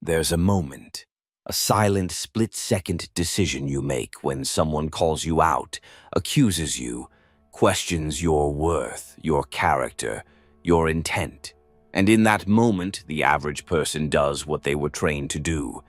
There's a moment, a silent split-second decision you make when someone calls you out, accuses you, questions your worth, your character, your intent. And in that moment, the average person does what they were trained to do.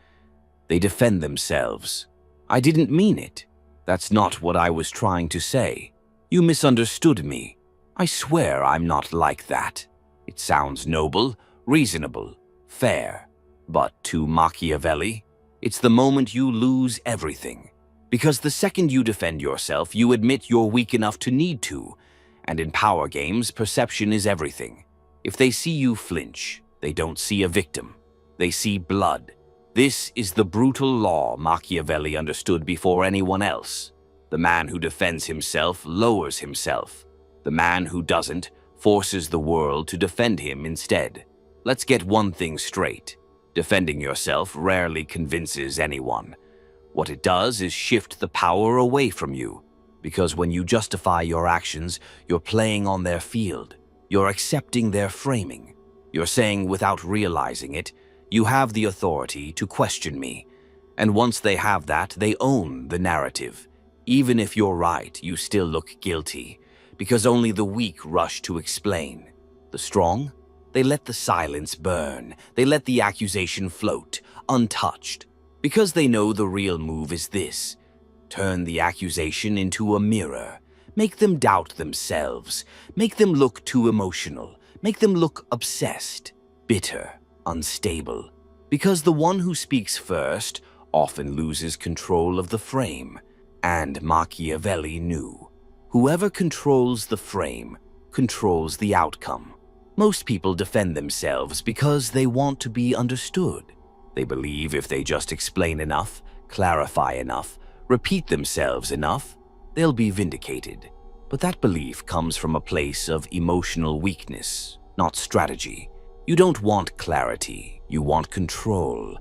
They defend themselves. I didn't mean it. That's not what I was trying to say. You misunderstood me. I swear I'm not like that. It sounds noble, reasonable, fair. But to Machiavelli, it's the moment you lose everything. Because the second you defend yourself, you admit you're weak enough to need to. And in power games, perception is everything. If they see you flinch, they don't see a victim. They see blood. This is the brutal law Machiavelli understood before anyone else. The man who defends himself lowers himself. The man who doesn't forces the world to defend him instead. Let's get one thing straight. Defending yourself rarely convinces anyone. What it does is shift the power away from you. Because when you justify your actions, you're playing on their field. You're accepting their framing. You're saying without realizing it, you have the authority to question me. And once they have that, they own the narrative. Even if you're right, you still look guilty. Because only the weak rush to explain. The strong? They let the silence burn. They let the accusation float, untouched. Because they know the real move is this. Turn the accusation into a mirror. Make them doubt themselves. Make them look too emotional. Make them look obsessed, bitter, unstable. Because the one who speaks first often loses control of the frame. And Machiavelli knew. Whoever controls the frame controls the outcome. Most people defend themselves because they want to be understood. They believe if they just explain enough, clarify enough, repeat themselves enough, they'll be vindicated. But that belief comes from a place of emotional weakness, not strategy. You don't want clarity, you want control.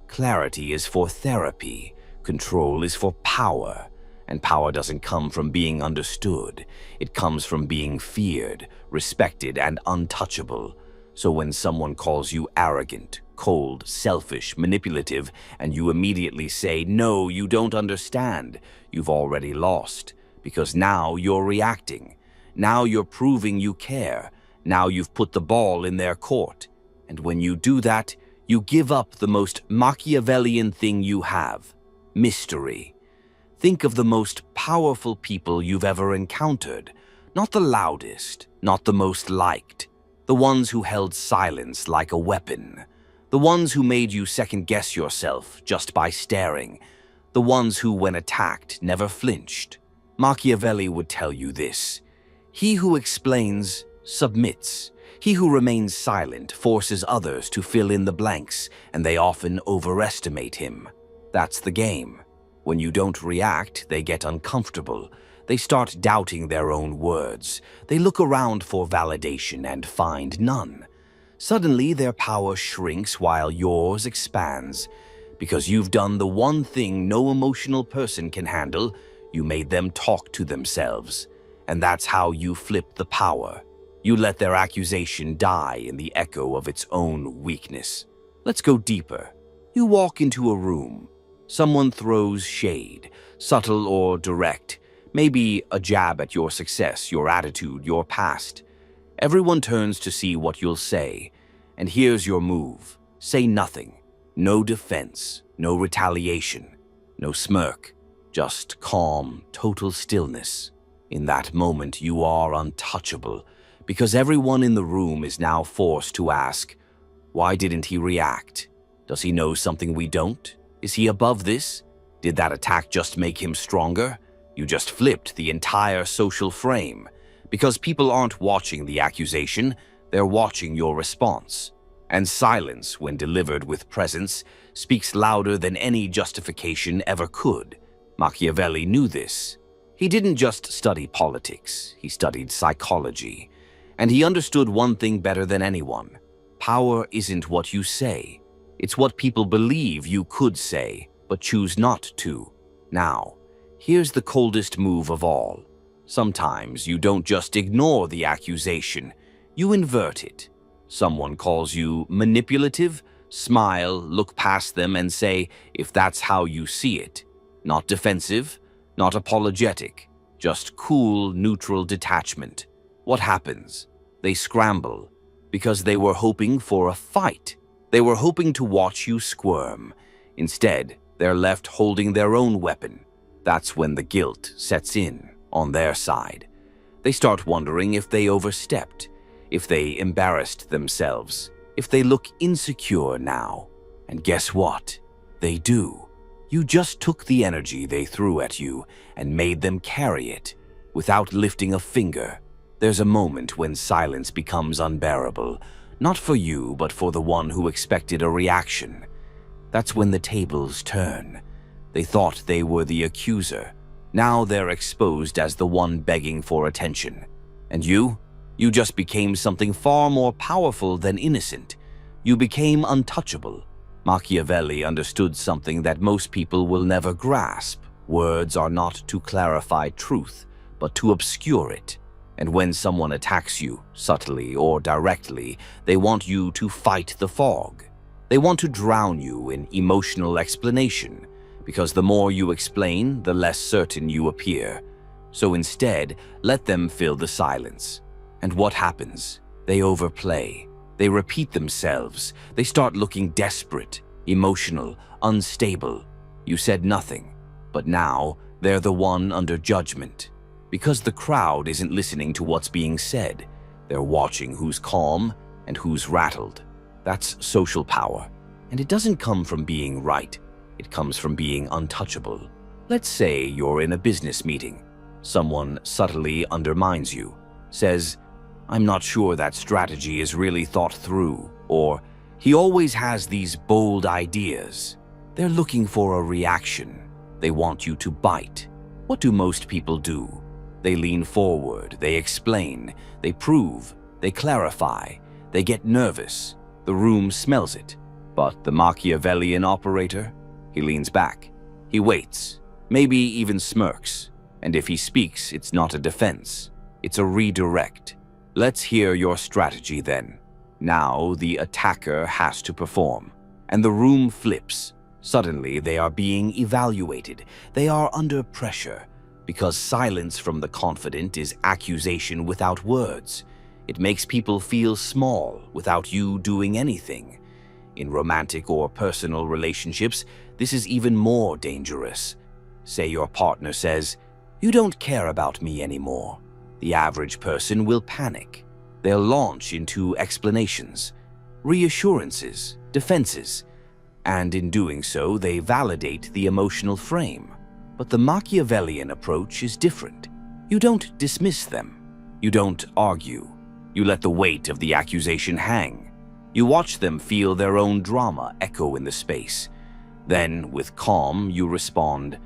Clarity is for therapy, control is for power. And power doesn't come from being understood. It comes from being feared, respected, and untouchable. So when someone calls you arrogant, cold, selfish, manipulative, and you immediately say, "No, you don't understand," you've already lost. Because now you're reacting. Now you're proving you care. Now you've put the ball in their court. And when you do that, you give up the most Machiavellian thing you have: mystery. Think of the most powerful people you've ever encountered. Not the loudest, not the most liked. The ones who held silence like a weapon. The ones who made you second-guess yourself just by staring. The ones who, when attacked, never flinched. Machiavelli would tell you this. He who explains submits. He who remains silent forces others to fill in the blanks, and they often overestimate him. That's the game. When you don't react, they get uncomfortable. They start doubting their own words. They look around for validation and find none. Suddenly, their power shrinks while yours expands. Because you've done the one thing no emotional person can handle, you made them talk to themselves. And that's how you flip the power. You let their accusation die in the echo of its own weakness. Let's go deeper. You walk into a room. Someone throws shade, subtle or direct, maybe a jab at your success, your attitude, your past. Everyone turns to see what you'll say, and here's your move. Say nothing. No defense, no retaliation, no smirk, just calm, total stillness. In that moment, you are untouchable, because everyone in the room is now forced to ask, why didn't he react? Does he know something we don't? Is he above this? Did that attack just make him stronger? You just flipped the entire social frame. Because people aren't watching the accusation, they're watching your response. And silence, when delivered with presence, speaks louder than any justification ever could. Machiavelli knew this. He didn't just study politics, he studied psychology. And he understood one thing better than anyone. Power isn't what you say. It's what people believe you could say, but choose not to. Now, here's the coldest move of all. Sometimes you don't just ignore the accusation, you invert it. Someone calls you manipulative, Smile, look past them and say, if that's how you see it. Not defensive, not apologetic, just cool, neutral detachment. What happens? They scramble, because they were hoping for a fight. They were hoping to watch you squirm. Instead, they're left holding their own weapon. That's when the guilt sets in on their side. They start wondering if they overstepped, if they embarrassed themselves, if they look insecure now. And guess what? They do. You just took the energy they threw at you and made them carry it without lifting a finger. There's a moment when silence becomes unbearable, not for you, but for the one who expected a reaction. That's when the tables turn. They thought they were the accuser. Now they're exposed as the one begging for attention. And you just became something far more powerful than innocent. You became untouchable. Machiavelli understood something that most people will never grasp. Words are not to clarify truth, but to obscure it. And when someone attacks you, subtly or directly, they want you to fight the fog. They want to drown you in emotional explanation, because the more you explain, the less certain you appear. So instead, let them fill the silence. And what happens? They overplay. They repeat themselves. They start looking desperate, emotional, unstable. You said nothing, but now they're the one under judgment. Because the crowd isn't listening to what's being said. They're watching who's calm and who's rattled. That's social power. And it doesn't come from being right. It comes from being untouchable. Let's say you're in a business meeting. Someone subtly undermines you, says, "I'm not sure that strategy is really thought through," or "He always has these bold ideas." They're looking for a reaction. They want you to bite. What do most people do? They lean forward, they explain, they prove, they clarify, they get nervous. The room smells it. But the Machiavellian operator? He leans back. He waits, maybe even smirks. And if he speaks, it's not a defense. It's a redirect. Let's hear your strategy then. Now the attacker has to perform. And the room flips. Suddenly they are being evaluated. They are under pressure. Because silence from the confident is accusation without words. It makes people feel small without you doing anything. In romantic or personal relationships, this is even more dangerous. Say your partner says, "You don't care about me anymore." The average person will panic. They'll launch into explanations, reassurances, defenses, and in doing so, they validate the emotional frame. But the Machiavellian approach is different. You don't dismiss them. You don't argue. You let the weight of the accusation hang. You watch them feel their own drama echo in the space. Then, with calm, you respond,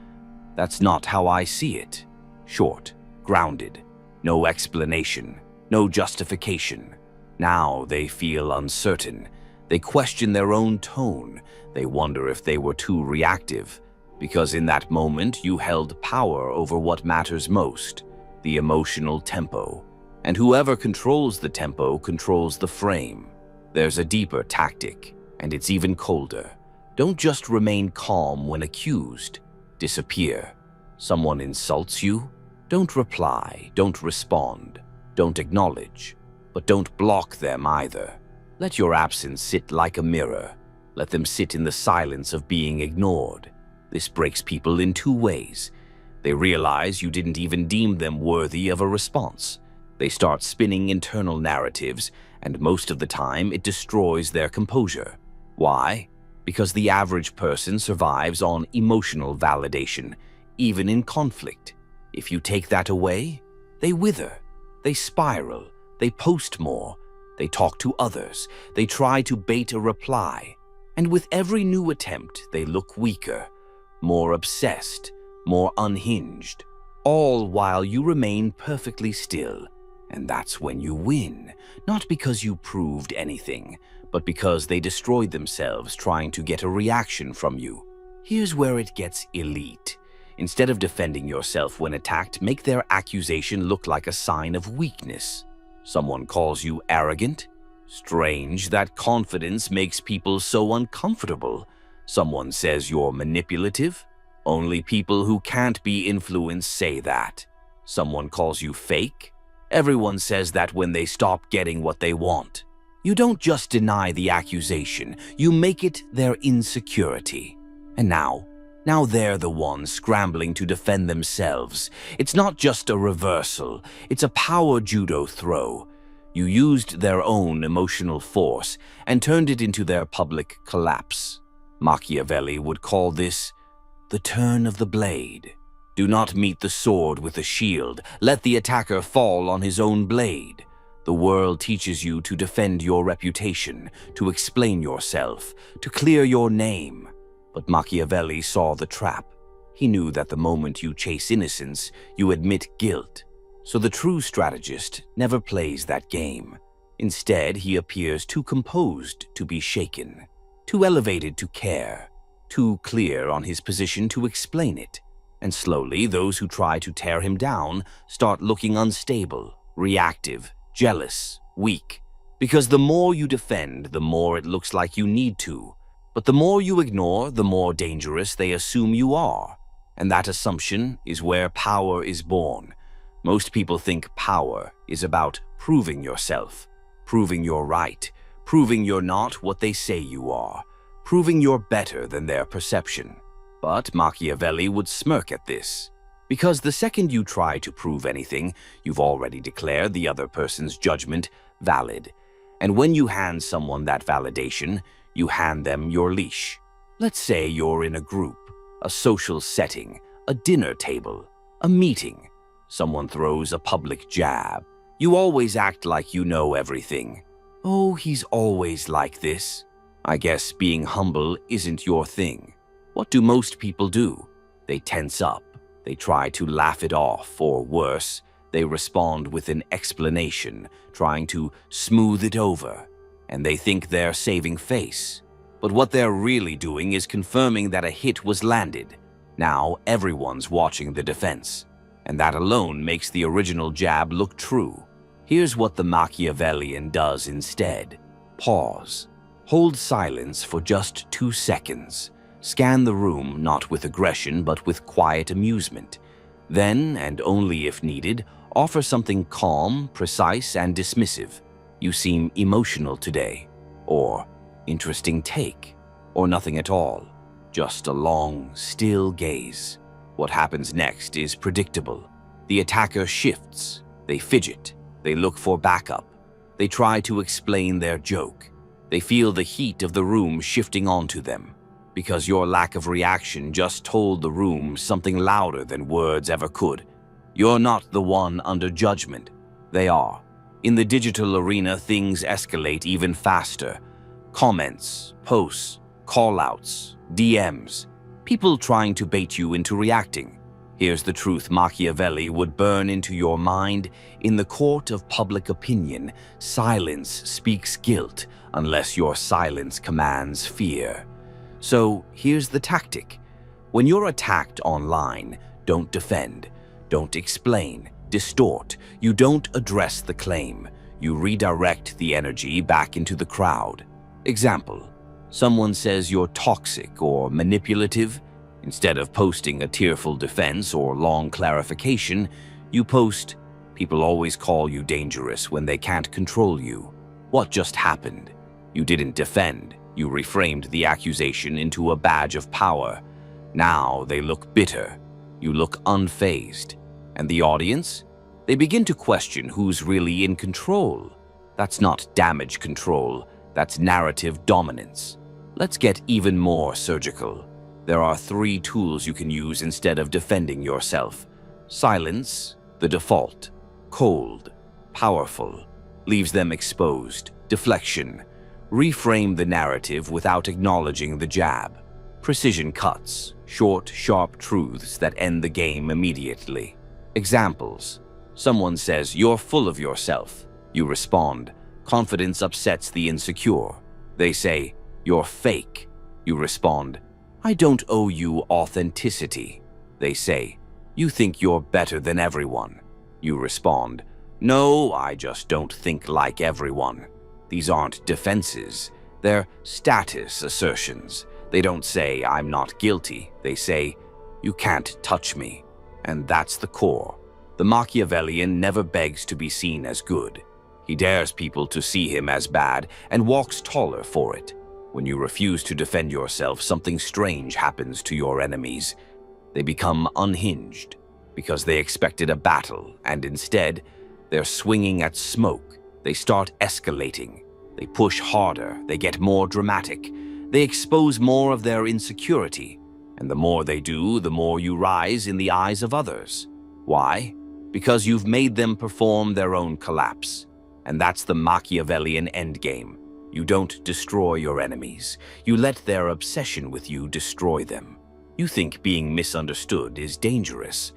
"That's not how I see it." Short, grounded, no explanation, no justification. Now they feel uncertain. They question their own tone. They wonder if they were too reactive. Because in that moment, you held power over what matters most, the emotional tempo. And whoever controls the tempo controls the frame. There's a deeper tactic, and it's even colder. Don't just remain calm when accused. Disappear. Someone insults you? Don't reply, don't respond, don't acknowledge. But don't block them either. Let your absence sit like a mirror. Let them sit in the silence of being ignored. This breaks people in two ways. They realize you didn't even deem them worthy of a response. They start spinning internal narratives, and most of the time it destroys their composure. Why? Because the average person survives on emotional validation, even in conflict. If you take that away, they wither, they spiral, they post more, they talk to others, they try to bait a reply. And with every new attempt, they look weaker, more obsessed, more unhinged, all while you remain perfectly still. And that's when you win, not because you proved anything, but because they destroyed themselves trying to get a reaction from you. Here's where it gets elite. Instead of defending yourself when attacked, make their accusation look like a sign of weakness. Someone calls you arrogant? Strange that confidence makes people so uncomfortable. Someone says you're manipulative. Only people who can't be influenced say that. Someone calls you fake. Everyone says that when they stop getting what they want. You don't just deny the accusation, you make it their insecurity. And now they're the ones scrambling to defend themselves. It's not just a reversal, it's a power judo throw. You used their own emotional force and turned it into their public collapse. Machiavelli would call this the turn of the blade. Do not meet the sword with a shield. Let the attacker fall on his own blade. The world teaches you to defend your reputation, to explain yourself, to clear your name. But Machiavelli saw the trap. He knew that the moment you chase innocence, you admit guilt. So the true strategist never plays that game. Instead, he appears too composed to be shaken, too elevated to care, too clear on his position to explain it. And slowly, those who try to tear him down start looking unstable, reactive, jealous, weak. Because the more you defend, the more it looks like you need to. But the more you ignore, the more dangerous they assume you are. And that assumption is where power is born. Most people think power is about proving yourself, proving you're right, proving you're not what they say you are, proving you're better than their perception. But Machiavelli would smirk at this. Because the second you try to prove anything, you've already declared the other person's judgment valid. And when you hand someone that validation, you hand them your leash. Let's say you're in a group, a social setting, a dinner table, a meeting. Someone throws a public jab. You always act like you know everything. Oh, he's always like this. I guess being humble isn't your thing. What do most people do? They tense up. They try to laugh it off, or worse, they respond with an explanation, trying to smooth it over. And they think they're saving face. But what they're really doing is confirming that a hit was landed. Now everyone's watching the defense. And that alone makes the original jab look true. Here's what the Machiavellian does instead. Pause. Hold silence for just 2 seconds. Scan the room not with aggression but with quiet amusement. Then, and only if needed, offer something calm, precise, and dismissive. You seem emotional today. Or, interesting take. Or nothing at all. Just a long, still gaze. What happens next is predictable. The attacker shifts. They fidget. They look for backup. They try to explain their joke. They feel the heat of the room shifting onto them. Because your lack of reaction just told the room something louder than words ever could. You're not the one under judgment. They are. In the digital arena, things escalate even faster. Comments, posts, call-outs, DMs. People trying to bait you into reacting. Here's the truth Machiavelli would burn into your mind. In the court of public opinion, silence speaks guilt unless your silence commands fear. So here's the tactic. When you're attacked online, don't defend, don't explain, distort. You don't address the claim. You redirect the energy back into the crowd. Example. Someone says you're toxic or manipulative. Instead of posting a tearful defense or long clarification, you post, "People always call you dangerous when they can't control you. What just happened?" You didn't defend. You reframed the accusation into a badge of power. Now they look bitter. You look unfazed. And the audience? They begin to question who's really in control. That's not damage control. That's narrative dominance. Let's get even more surgical. There are 3 tools you can use instead of defending yourself. Silence, the default. Cold, powerful, leaves them exposed. Deflection, reframe the narrative without acknowledging the jab. Precision cuts, short, sharp truths that end the game immediately. Examples. Someone says, "You're full of yourself." You respond, "Confidence upsets the insecure." They say, "You're fake." You respond, "I don't owe you authenticity." They say, "You think you're better than everyone." You respond, "No, I just don't think like everyone." These aren't defenses. They're status assertions. They don't say, "I'm not guilty." They say, "You can't touch me." And that's the core. The Machiavellian never begs to be seen as good. He dares people to see him as bad and walks taller for it. When you refuse to defend yourself, something strange happens to your enemies. They become unhinged because they expected a battle, and instead, they're swinging at smoke. They start escalating. They push harder. They get more dramatic. They expose more of their insecurity. And the more they do, the more you rise in the eyes of others. Why? Because you've made them perform their own collapse. And that's the Machiavellian endgame. You don't destroy your enemies. You let their obsession with you destroy them. You think being misunderstood is dangerous,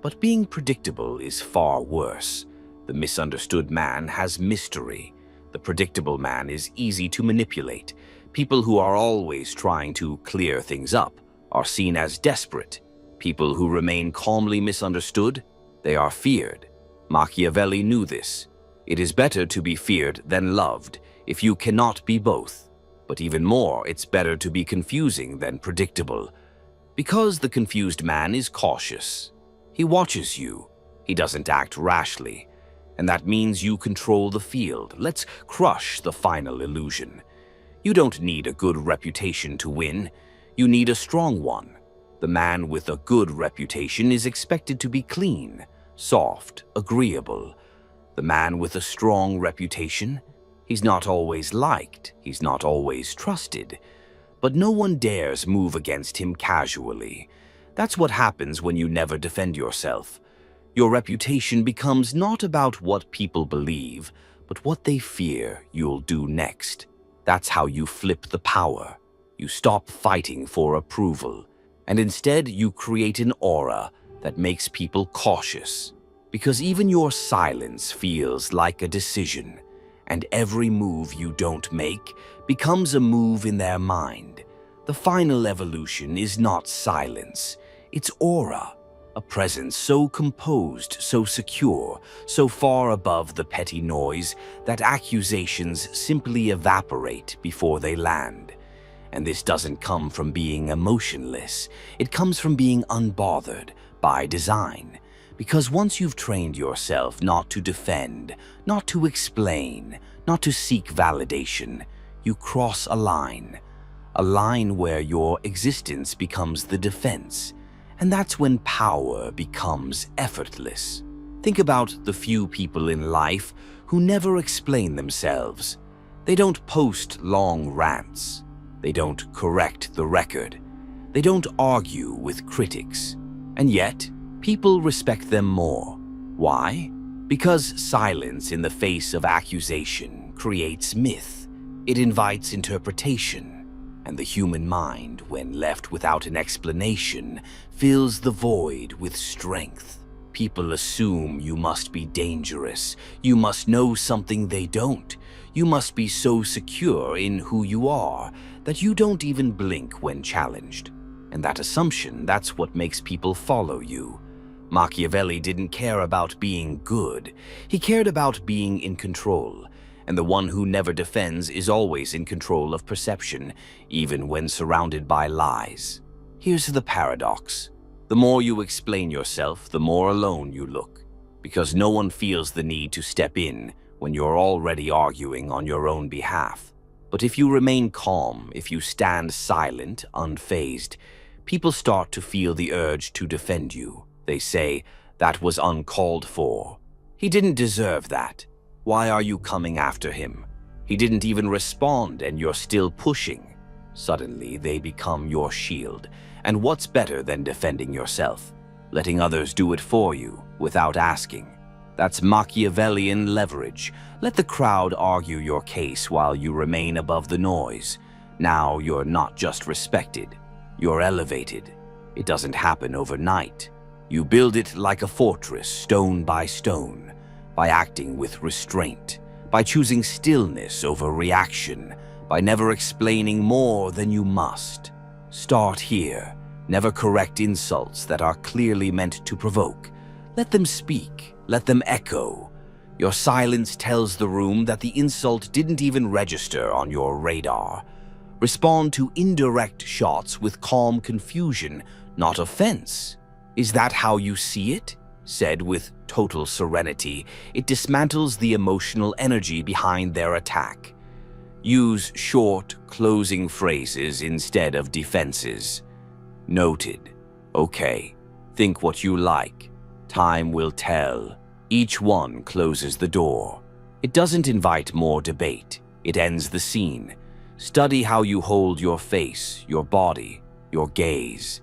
but being predictable is far worse. The misunderstood man has mystery. The predictable man is easy to manipulate. People who are always trying to clear things up are seen as desperate. People who remain calmly misunderstood, they are feared. Machiavelli knew this. It is better to be feared than loved if you cannot be both. But even more, it's better to be confusing than predictable. Because the confused man is cautious. He watches you. He doesn't act rashly. And that means you control the field. Let's crush the final illusion. You don't need a good reputation to win. You need a strong one. The man with a good reputation is expected to be clean, soft, agreeable. The man with a strong reputation, he's not always liked, he's not always trusted, but no one dares move against him casually. That's what happens when you never defend yourself. Your reputation becomes not about what people believe, but what they fear you'll do next. That's how you flip the power. You stop fighting for approval, and instead you create an aura that makes people cautious. Because even your silence feels like a decision, and every move you don't make becomes a move in their mind. The final evolution is not silence, it's aura. A presence so composed, so secure, so far above the petty noise that accusations simply evaporate before they land. And this doesn't come from being emotionless. It comes from being unbothered by design. Because once you've trained yourself not to defend, not to explain, not to seek validation, you cross a line where your existence becomes the defense. And that's when power becomes effortless. Think about the few people in life who never explain themselves. They don't post long rants. They don't correct the record. They don't argue with critics. And yet, people respect them more. Why? Because silence in the face of accusation creates myth. It invites interpretation. And the human mind, when left without an explanation, fills the void with strength. People assume you must be dangerous. You must know something they don't. You must be so secure in who you are that you don't even blink when challenged. And that assumption, that's what makes people follow you. Machiavelli didn't care about being good. He cared about being in control. And the one who never defends is always in control of perception, even when surrounded by lies. Here's the paradox. The more you explain yourself, the more alone you look, because no one feels the need to step in when you're already arguing on your own behalf. But if you remain calm, if you stand silent, unfazed, people start to feel the urge to defend you. They say, "That was uncalled for. He didn't deserve that. Why are you coming after him? He didn't even respond and you're still pushing." Suddenly, they become your shield. And what's better than defending yourself? Letting others do it for you without asking. That's Machiavellian leverage. Let the crowd argue your case while you remain above the noise. Now you're not just respected, you're elevated. It doesn't happen overnight. You build it like a fortress, stone by stone. By acting with restraint, by choosing stillness over reaction, by never explaining more than you must. Start here. Never correct insults that are clearly meant to provoke. Let them speak. Let them echo. Your silence tells the room that the insult didn't even register on your radar. Respond to indirect shots with calm confusion, not offense. Is that how you see it? Said with total serenity, it dismantles the emotional energy behind their attack. Use short, closing phrases instead of defenses. Noted. Okay. Think what you like. Time will tell. Each one closes the door. It doesn't invite more debate. It ends the scene. Study how you hold your face, your body, your gaze.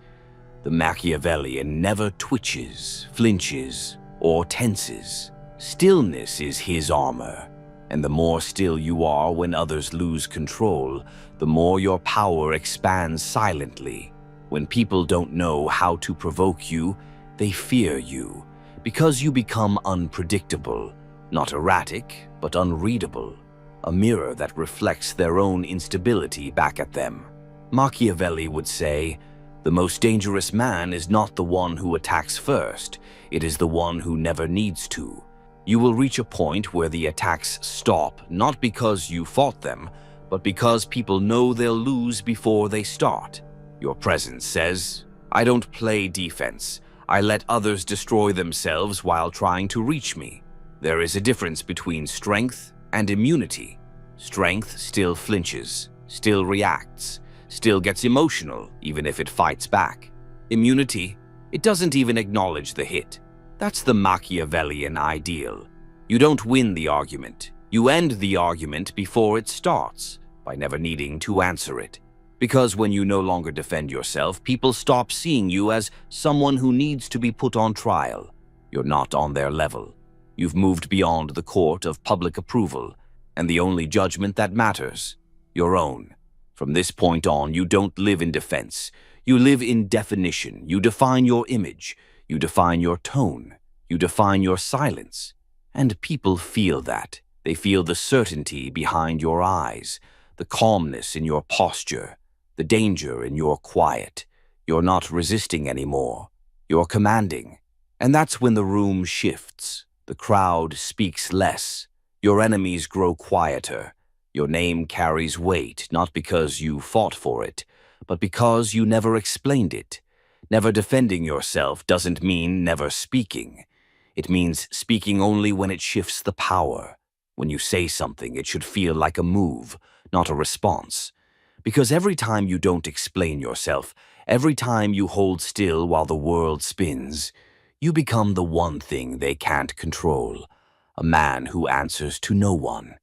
The Machiavellian never twitches, flinches, or tenses. Stillness is his armor, and the more still you are when others lose control, the more your power expands silently. When people don't know how to provoke you, they fear you, because you become unpredictable, not erratic, but unreadable, a mirror that reflects their own instability back at them. Machiavelli would say, "The most dangerous man is not the one who attacks first, it is the one who never needs to." You will reach a point where the attacks stop, not because you fought them, but because people know they'll lose before they start. Your presence says, "I don't play defense. I let others destroy themselves while trying to reach me." There is a difference between strength and immunity. Strength still flinches, still reacts, still gets emotional, even if it fights back. Immunity, it doesn't even acknowledge the hit. That's the Machiavellian ideal. You don't win the argument. You end the argument before it starts, by never needing to answer it. Because when you no longer defend yourself, people stop seeing you as someone who needs to be put on trial. You're not on their level. You've moved beyond the court of public approval, and the only judgment that matters, your own. From this point on, you don't live in defense. You live in definition. You define your image. You define your tone. You define your silence. And people feel that. They feel the certainty behind your eyes, the calmness in your posture, the danger in your quiet. You're not resisting anymore. You're commanding. And that's when the room shifts. The crowd speaks less. Your enemies grow quieter. Your name carries weight, not because you fought for it, but because you never explained it. Never defending yourself doesn't mean never speaking. It means speaking only when it shifts the power. When you say something, it should feel like a move, not a response. Because every time you don't explain yourself, every time you hold still while the world spins, you become the one thing they can't control, a man who answers to no one.